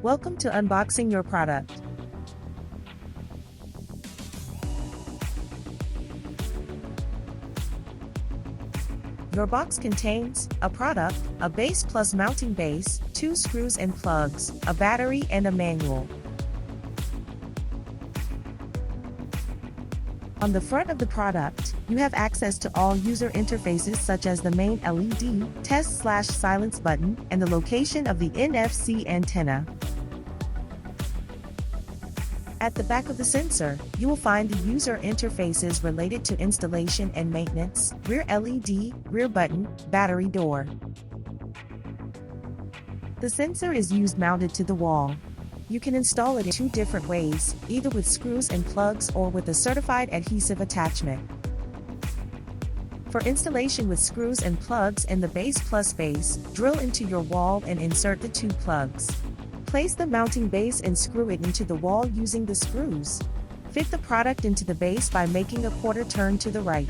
Welcome to unboxing your product. Your box contains a product, a base plus mounting base, 2 screws and plugs, a battery and a manual. On the front of the product, you have access to all user interfaces such as the main LED, test/silence button, and the location of the NFC antenna. At the back of the sensor, you will find the user interfaces related to installation and maintenance, rear LED, rear button, battery door. The sensor is used mounted to the wall. You can install it in 2 different ways, either with screws and plugs or with a certified adhesive attachment. For installation with screws and plugs in the base plus base, drill into your wall and insert the 2 plugs. Place the mounting base and screw it into the wall using the screws. Fit the product into the base by making a quarter turn to the right.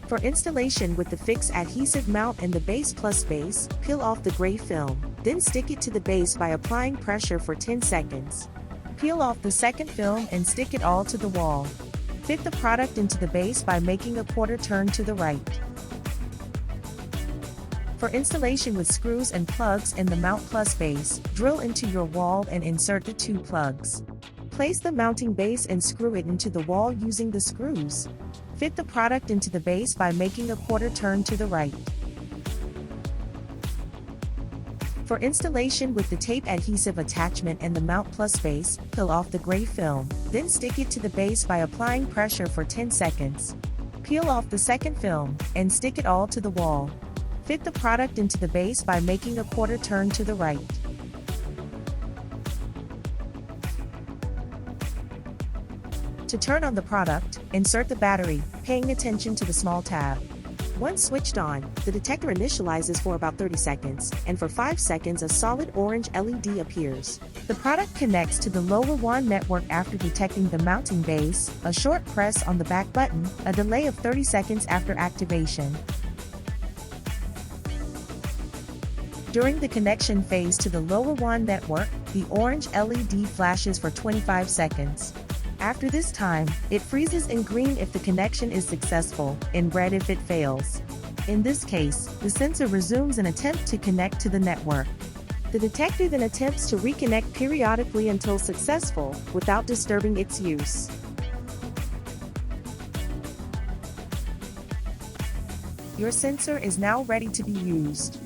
For installation with the fixed adhesive mount in the base plus base, peel off the gray film, then stick it to the base by applying pressure for 10 seconds. Peel off the second film and stick it all to the wall. Fit the product into the base by making a quarter turn to the right. For installation with screws and plugs in the mount plus base, drill into your wall and insert the 2 plugs. Place the mounting base and screw it into the wall using the screws. Fit the product into the base by making a quarter turn to the right. For installation with the tape adhesive attachment and the mount plus base, peel off the gray film, then stick it to the base by applying pressure for 10 seconds. Peel off the second film, and stick it all to the wall. Fit the product into the base by making a quarter turn to the right. To turn on the product, insert the battery, paying attention to the small tab. Once switched on, the detector initializes for about 30 seconds, and for 5 seconds a solid orange LED appears. The product connects to the lower WAN network after detecting the mounting base, a short press on the back button, a delay of 30 seconds after activation. During the connection phase to the lower WAN network, the orange LED flashes for 25 seconds. After this time, it freezes in green if the connection is successful, in red if it fails. In this case, the sensor resumes an attempt to connect to the network. The detector then attempts to reconnect periodically until successful, without disturbing its use. Your sensor is now ready to be used.